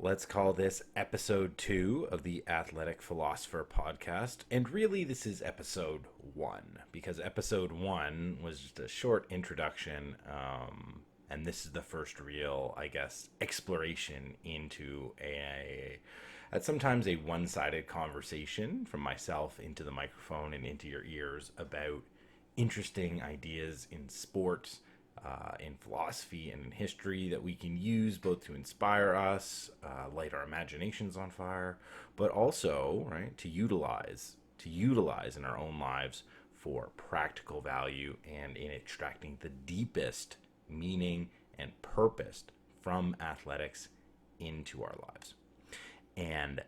Let's call this episode 2 of the Athletic Philosopher podcast. And really, this is episode 1 because episode 1 was just a short introduction. And this is the first real, exploration into at sometimes a one-sided conversation from myself into the microphone and into your ears about interesting ideas in sports, in philosophy and in history that we can use both to inspire us, light our imaginations on fire, but also, right, to utilize in our own lives for practical value and in extracting the deepest meaning and purpose from athletics into our lives. And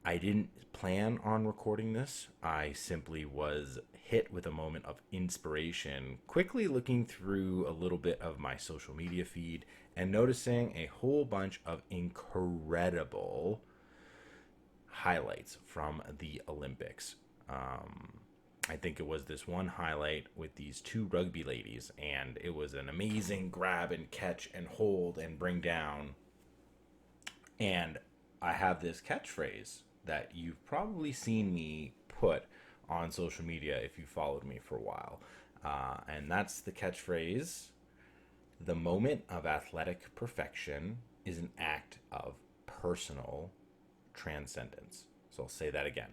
I didn't plan on recording this. I simply was hit with a moment of inspiration, quickly looking through a little bit of my social media feed and noticing a whole bunch of incredible highlights from the Olympics. I think it was this one highlight with these two rugby ladies, and it was an amazing grab and catch and hold and bring down. And I have this catchphrase that you've probably seen me put on social media if you followed me for a while. And that's the catchphrase: the moment of athletic perfection is an act of personal transcendence. So I'll say that again.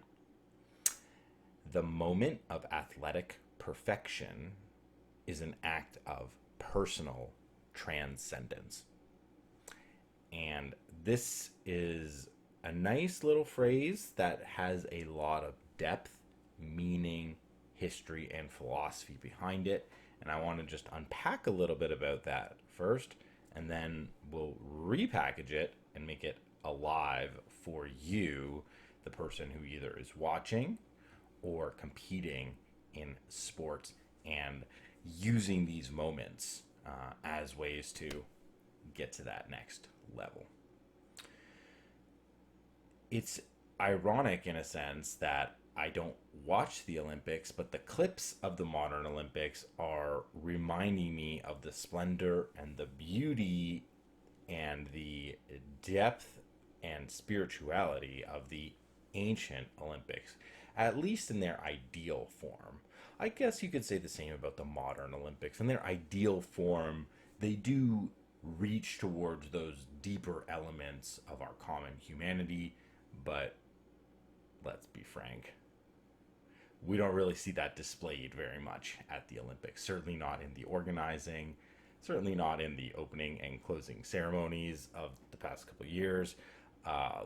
The moment of athletic perfection is an act of personal transcendence. And this is a nice little phrase that has a lot of depth, meaning, history, and philosophy behind it. And I want to just unpack a little bit about that first, and then we'll repackage it and make it alive for you, the person who either is watching or competing in sports and using these moments as ways to get to that next level. It's ironic in a sense that I don't watch the Olympics, but the clips of the modern Olympics are reminding me of the splendor and the beauty and the depth and spirituality of the ancient Olympics, at least in their ideal form. I guess you could say the same about the modern Olympics. In their ideal form, they do reach towards those deeper elements of our common humanity, but let's be frank, we don't really see that displayed very much at the Olympics. Certainly not in the organizing, certainly not in the opening and closing ceremonies of the past couple of years.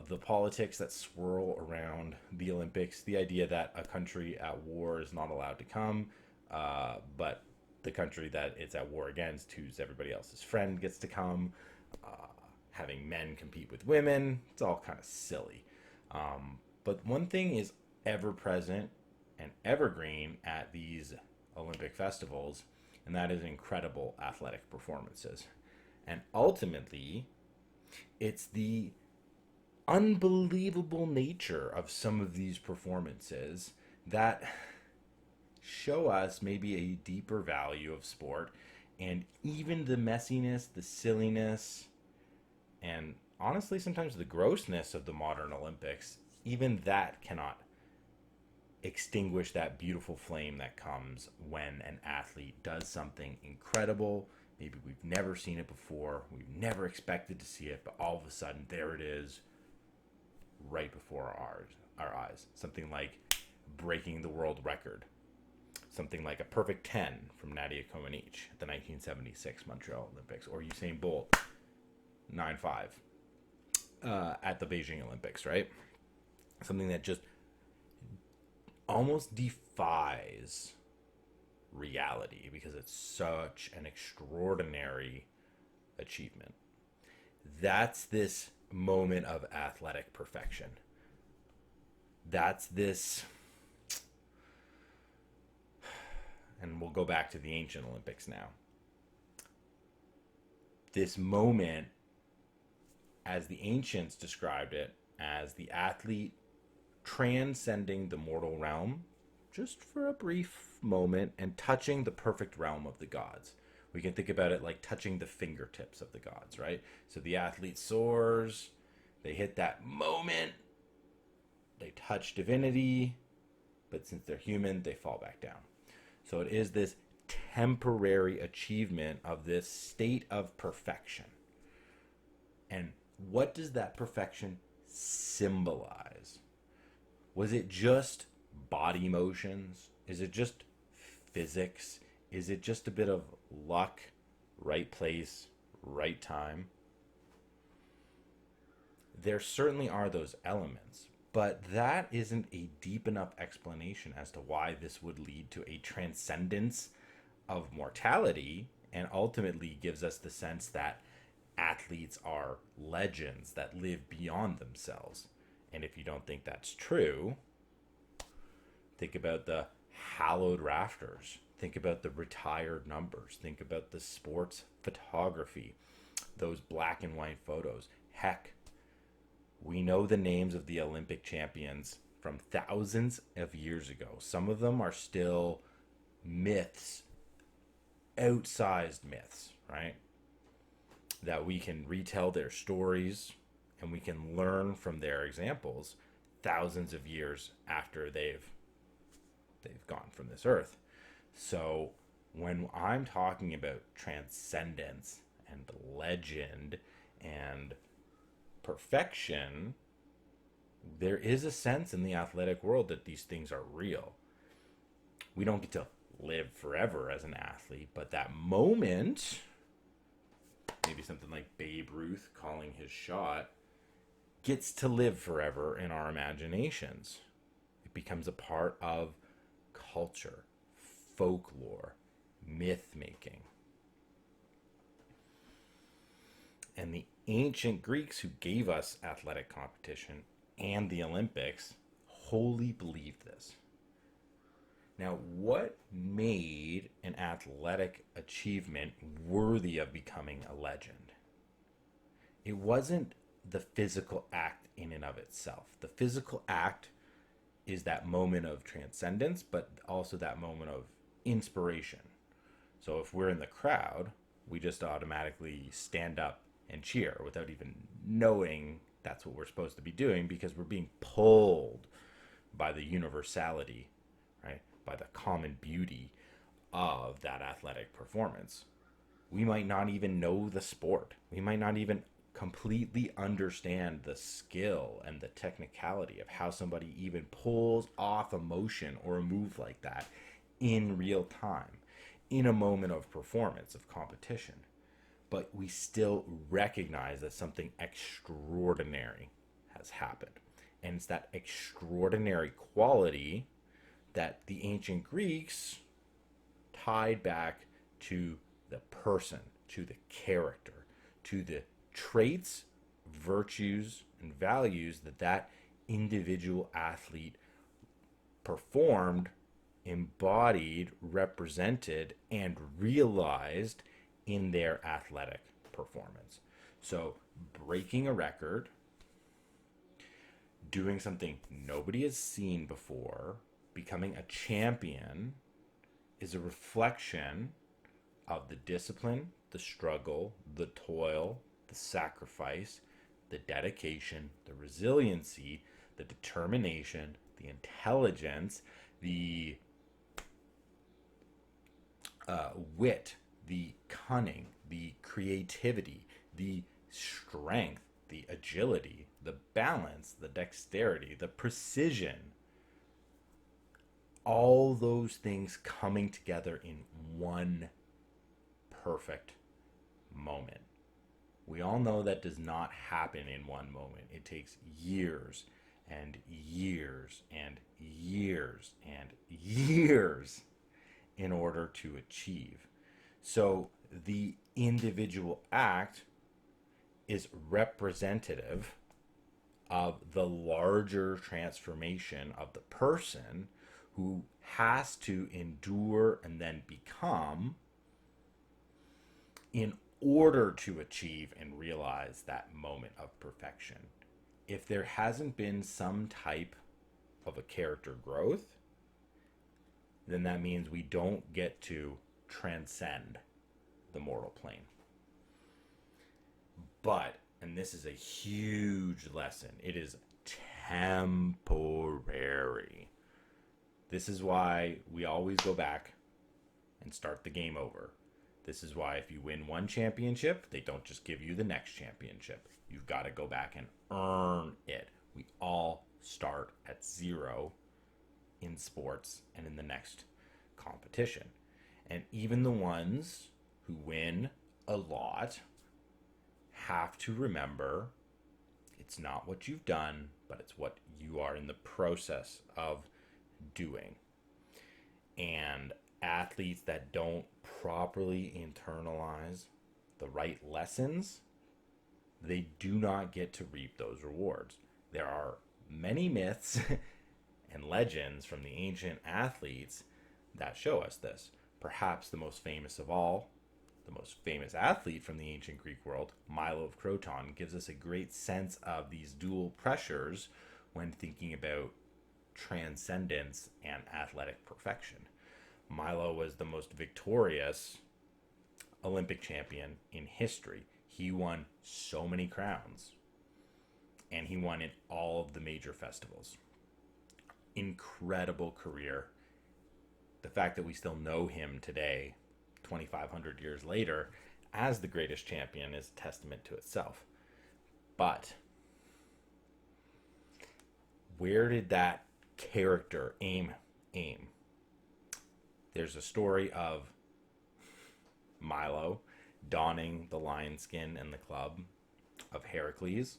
The politics that swirl around the Olympics, the idea that a country at war is not allowed to come, but the country that it's at war against, who's everybody else's friend, gets to come, having men compete with women, it's all kind of silly. But one thing is ever present and evergreen at these Olympic festivals, and that is incredible athletic performances. And ultimately, it's the unbelievable nature of some of these performances that show us maybe a deeper value of sport, and even the messiness, the silliness, and honestly sometimes the grossness of the modern Olympics, even that cannot extinguish that beautiful flame that comes when an athlete does something incredible. Maybe we've never seen it before, we've never expected to see it, but all of a sudden there it is right before our eyes. Something like breaking the world record. Something like a perfect 10 from Nadia Comaneci at the 1976 Montreal Olympics, or Usain Bolt 9.5 at the Beijing Olympics, right? Something that just almost defies reality because it's such an extraordinary achievement. That's this moment of athletic perfection. That's this, and we'll go back to the ancient Olympics now. This moment, as the ancients described it, as the athlete transcending the mortal realm just for a brief moment and touching the perfect realm of the gods. We can think about it like touching the fingertips of the gods, right? So the athlete soars, They hit that moment, they touch divinity, but since they're human, they fall back down. So it is this temporary achievement of this state of perfection. And what does that perfection symbolize? Was it just body motions? Is it just physics? Is it just a bit of luck, right place, right time? There certainly are those elements, but that isn't a deep enough explanation as to why this would lead to a transcendence of mortality, and ultimately gives us the sense that athletes are legends that live beyond themselves. And if you don't think that's true, think about the hallowed rafters. Think about the retired numbers. Think about the sports photography, those black and white photos. Heck, we know the names of the Olympic champions from thousands of years ago. Some of them are still myths, outsized myths, right? That we can retell their stories and we can learn from their examples thousands of years after they've gone from this earth. So when I'm talking about transcendence and legend and perfection, there is a sense in the athletic world that these things are real. We don't get to live forever as an athlete, but that moment, maybe something like Babe Ruth calling his shot, gets to live forever in our imaginations. It becomes a part of culture, folklore, myth making. And the ancient Greeks who gave us athletic competition and the Olympics wholly believed this. Now, what made an athletic achievement worthy of becoming a legend? It wasn't the physical act in and of itself. The physical act is that moment of transcendence, but also that moment of inspiration. So if we're in the crowd, we just automatically stand up and cheer without even knowing that's what we're supposed to be doing, because we're being pulled by the universality, right? By the common beauty of that athletic performance. We might not even know the sport. We might not even completely understand the skill and the technicality of how somebody even pulls off a motion or a move like that in real time, in a moment of performance, of competition. But we still recognize that something extraordinary has happened. And it's that extraordinary quality that the ancient Greeks tied back to the person, to the character, to the traits, virtues, and values that that individual athlete performed, embodied, represented, and realized in their athletic performance. So breaking a record, doing something nobody has seen before, becoming a champion, is a reflection of the discipline, the struggle, the toil, the sacrifice, the dedication, the resiliency, the determination, the intelligence, the wit, the cunning, the creativity, the strength, the agility, the balance, the dexterity, the precision. All those things coming together in one perfect moment. We all know that does not happen in one moment. It takes years and years and years and years in order to achieve. So the individual act is representative of the larger transformation of the person who has to endure and then become in order to achieve and realize that moment of perfection. If there hasn't been some type of a character growth, then that means we don't get to transcend the mortal plane. But and this is a huge lesson, it is temporary. This is why we always go back and start the game over. This is why if you win one championship, they don't just give you the next championship. You've got to go back and earn it. We all start at zero in sports and in the next competition. And even the ones who win a lot have to remember it's not what you've done, but it's what you are in the process of doing. And athletes that don't properly internalize the right lessons, they do not get to reap those rewards. There are many myths and legends from the ancient athletes that show us this. Perhaps the most famous of all, the most famous athlete from the ancient Greek world, Milo of Croton, gives us a great sense of these dual pressures when thinking about transcendence and athletic perfection. Milo was the most victorious Olympic champion in history. He won so many crowns, and he won in all of the major festivals. Incredible career. The fact that we still know him today, 2,500 years later, as the greatest champion is a testament to itself. But where did that character aim? There's a story of Milo donning the lion skin and the club of Heracles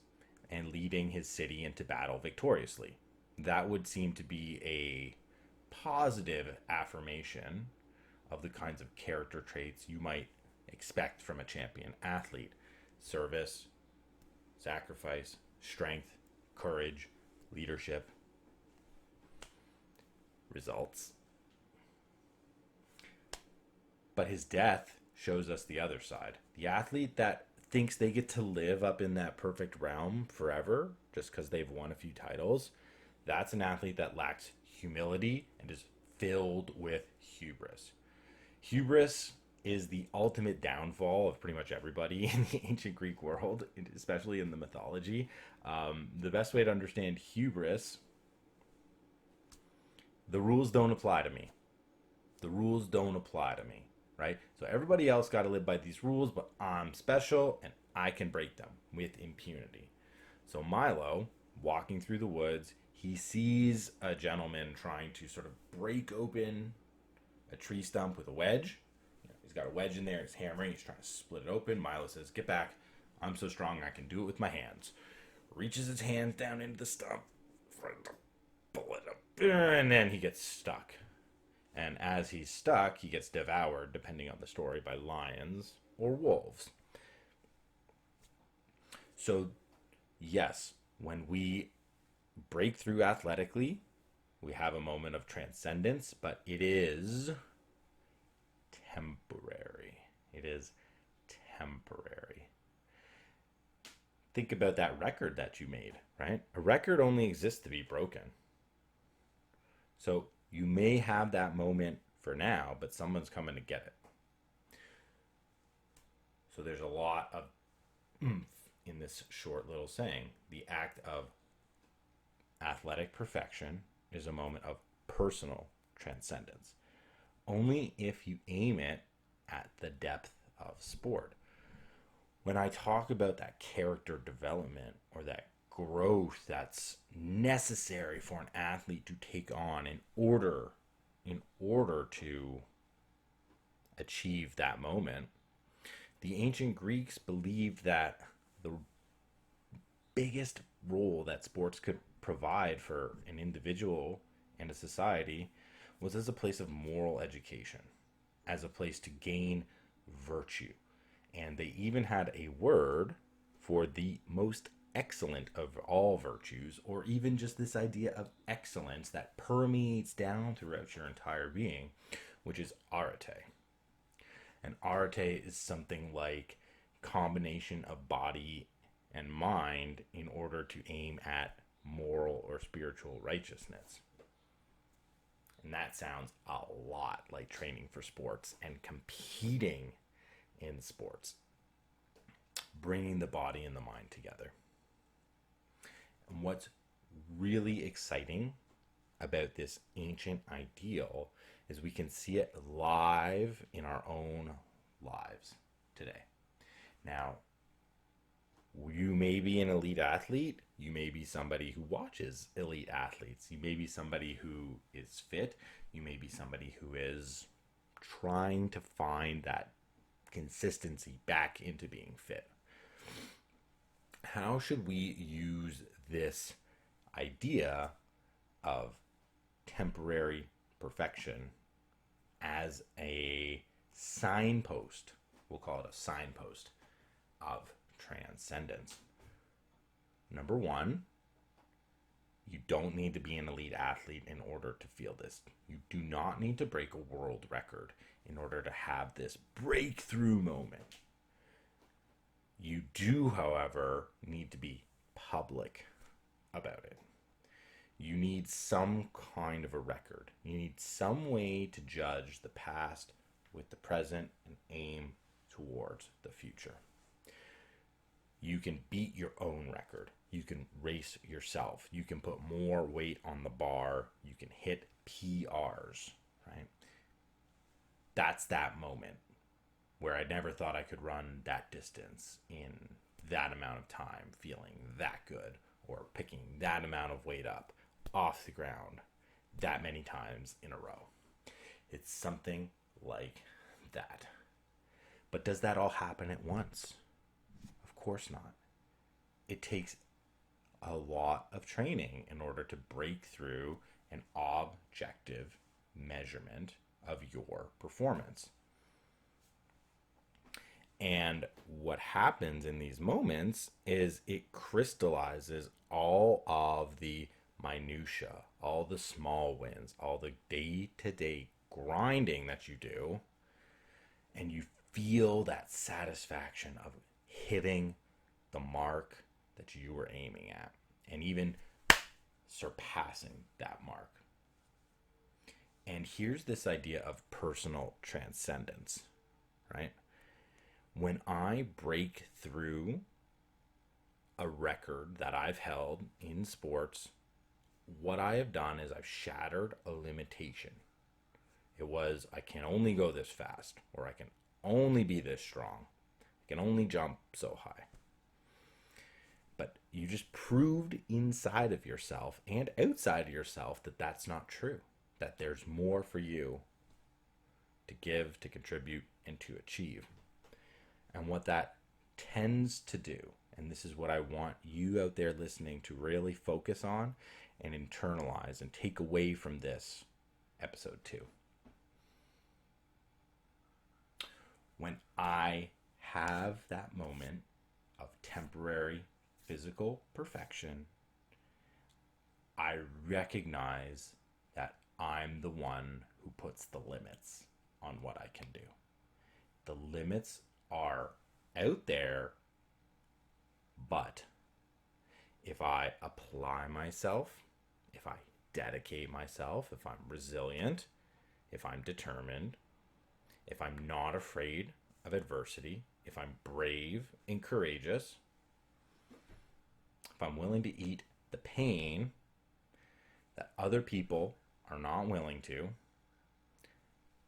and leading his city into battle victoriously. That would seem to be a positive affirmation of the kinds of character traits you might expect from a champion athlete: service, sacrifice, strength, courage, leadership, results. But his death shows us the other side. The athlete that thinks they get to live up in that perfect realm forever just because they've won a few titles, that's an athlete that lacks humility and is filled with hubris. Hubris is the ultimate downfall of pretty much everybody in the ancient Greek world, especially in the mythology. The best way to understand hubris: the rules don't apply to me. The rules don't apply to me, right? So everybody else got to live by these rules, but I'm special and I can break them with impunity. So Milo, walking through the woods, he sees a gentleman trying to sort of break open a tree stump with a wedge. He's got a wedge in there, he's hammering, he's trying to split it open. Milo says, "Get back, I'm so strong I can do it with my hands." Reaches his hands down into the stump, trying to pull it up, and then he gets stuck. And as he's stuck, he gets devoured, depending on the story, by lions or wolves. So, yes, when we break through athletically, we have a moment of transcendence, but it is temporary. It is temporary. Think about that record that you made, right? A record only exists to be broken. So you may have that moment for now, but someone's coming to get it. So there's a lot of oomph in this short little saying. The act of athletic perfection is a moment of personal transcendence. Only if you aim it at the depth of sport. When I talk about that character development or that growth that's necessary for an athlete to take on in order to achieve that moment, the ancient Greeks believed that the biggest role that sports could provide for an individual and a society was as a place of moral education, as a place to gain virtue. And they even had a word for the most excellent of all virtues, or even just this idea of excellence that permeates down throughout your entire being, which is arete. And arete is something like combination of body and mind in order to aim at moral or spiritual righteousness. And that sounds a lot like training for sports and competing in sports. bringing the body and the mind together. And what's really exciting about this ancient ideal is we can see it live in our own lives today. Now, you may be an elite athlete. You may be somebody who watches elite athletes. You may be somebody who is fit. You may be somebody who is trying to find that consistency back into being fit. How should we use this idea of temporary perfection as a signpost? We'll call it a signpost of transcendence. Number one, you don't need to be an elite athlete in order to feel this. You do not need to break a world record in order to have this breakthrough moment. You do, however, need to be public about it. You need some kind of a record. You need some way to judge the past with the present and aim towards the future. You can beat your own record. You can race yourself. You can put more weight on the bar. You can hit PRs, right? That's that moment where I never thought I could run that distance in that amount of time, feeling that good, or picking that amount of weight up off the ground that many times in a row. It's something like that. But does that all happen at once? Of course not. It takes a lot of training in order to break through an objective measurement of your performance. And what happens in these moments is it crystallizes all of the minutia, all the small wins, all the day-to-day grinding that you do, and you feel that satisfaction of hitting the mark that you were aiming at, and even surpassing that mark. And here's this idea of personal transcendence, right? When I break through a record that I've held in sports, what I have done is I've shattered a limitation. It was, I can only go this fast, or I can only be this strong. I can only jump so high. But you just proved inside of yourself and outside of yourself that that's not true, that there's more for you to give, to contribute, and to achieve. And what that tends to do, and this is what I want you out there listening to really focus on and internalize and take away from this episode 2. When I have that moment of temporary physical perfection, I recognize that I'm the one who puts the limits on what I can do. The limits are out there, but if I apply myself, if I dedicate myself, if I'm resilient, if I'm determined, if I'm not afraid of adversity, if I'm brave and courageous, if I'm willing to eat the pain that other people are not willing to,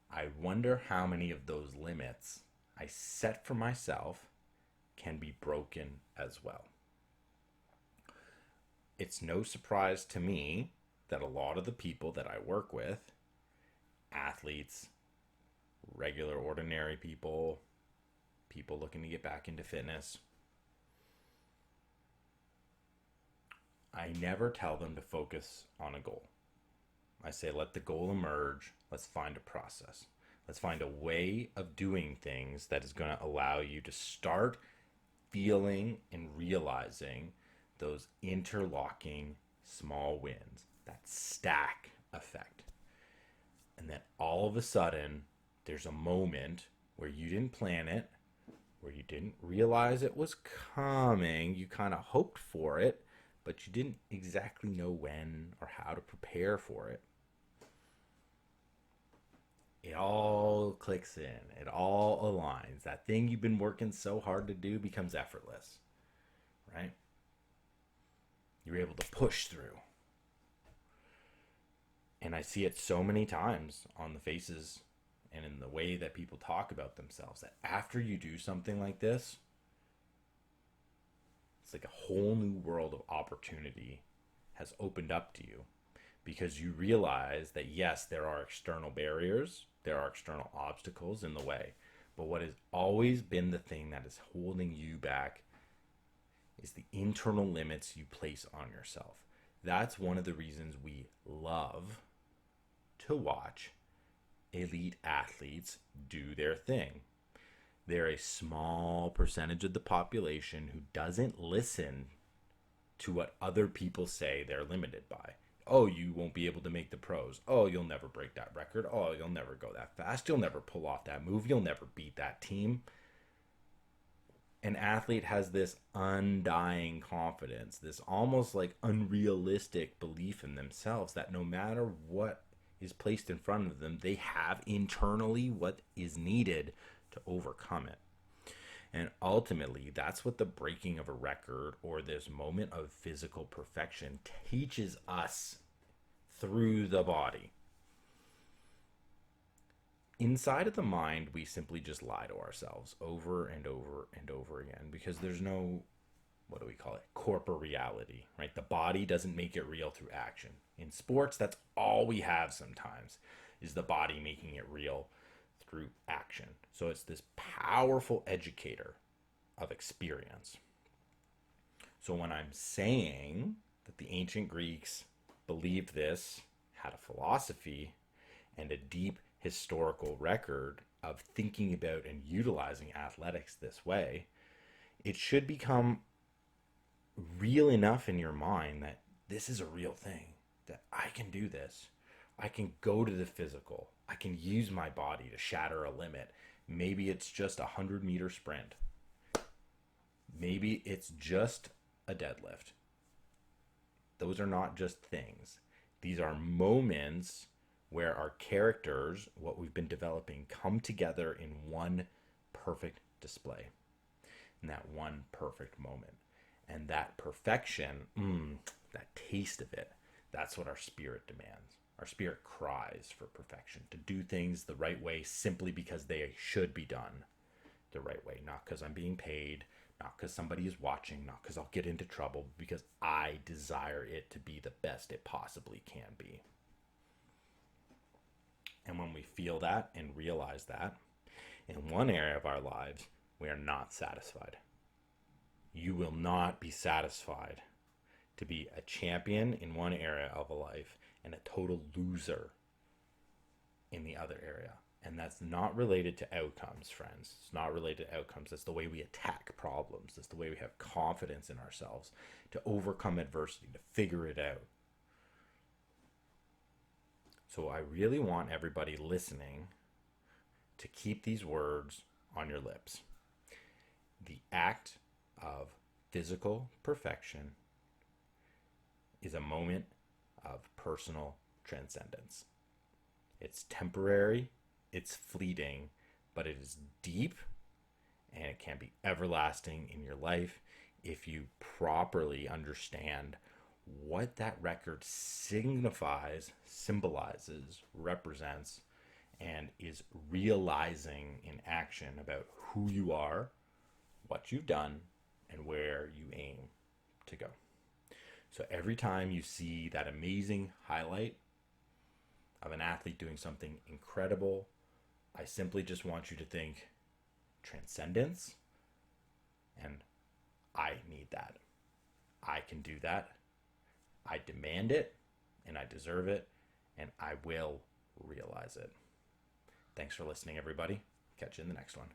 I wonder how many of those limits I set for myself can be broken as well. It's no surprise to me that a lot of the people that I work with, athletes, regular ordinary people, people looking to get back into fitness, I never tell them to focus on a goal. I say, let the goal emerge. Let's find a process. Let's find a way of doing things that is going to allow you to start feeling and realizing those interlocking small wins, that stack effect. And then all of a sudden, there's a moment where you didn't plan it, where you didn't realize it was coming. You kind of hoped for it, but you didn't exactly know when or how to prepare for it. it all clicks in. It all aligns. That thing you've been working so hard to do becomes effortless, right? You're able to push through. And I see it so many times on the faces and in the way that people talk about themselves that after you do something like this, it's like a whole new world of opportunity has opened up to you because you realize that yes, there are external barriers, there are external obstacles in the way, but what has always been the thing that is holding you back is the internal limits you place on yourself. That's one of the reasons we love to watch elite athletes do their thing. They're a small percentage of the population who doesn't listen to what other people say they're limited by. Oh, you won't be able to make the pros. Oh, you'll never break that record. Oh, you'll never go that fast. You'll never pull off that move. You'll never beat that team. An athlete has this undying confidence, this almost like unrealistic belief in themselves that no matter what is placed in front of them, they have internally what is needed to overcome it. And ultimately, that's what the breaking of a record or this moment of physical perfection teaches us through the body. Inside of the mind, we simply just lie to ourselves over and over and over again because there's no, what do we call it, corporeality, right? The body doesn't make it real through action. In sports, that's all we have sometimes is the body making it real through action. So it's this powerful educator of experience. So when I'm saying that the ancient Greeks believed this, had a philosophy, and a deep historical record of thinking about and utilizing athletics this way, it should become real enough in your mind that this is a real thing, that I can do this. I can go to the physical. I can use my body to shatter a limit. Maybe it's just a 100-meter sprint. Maybe it's just a deadlift. Those are not just things. These are moments where our characters, what we've been developing, come together in one perfect display. In that one perfect moment. And that perfection, that taste of it, that's what our spirit demands. Our spirit cries for perfection, to do things the right way simply because they should be done the right way. Not because I'm being paid, not because somebody is watching, not because I'll get into trouble, because I desire it to be the best it possibly can be. And when we feel that and realize that, in one area of our lives, we are not satisfied. You will not be satisfied to be a champion in one area of a life and a total loser in the other area. And that's not related to outcomes, friends. It's not related to outcomes. That's the way we attack problems. That's the way we have confidence in ourselves to overcome adversity, to figure it out. So I really want everybody listening to keep these words on your lips. The act of physical perfection is a moment of personal transcendence. It's temporary, it's fleeting, but it is deep and it can be everlasting in your life if you properly understand what that record signifies, symbolizes, represents, and is realizing in action about who you are, what you've done, and where you aim to go. So every time you see that amazing highlight of an athlete doing something incredible, I simply just want you to think transcendence, and I need that. I can do that. I demand it, and I deserve it, and I will realize it. Thanks for listening, everybody. Catch you in the next one.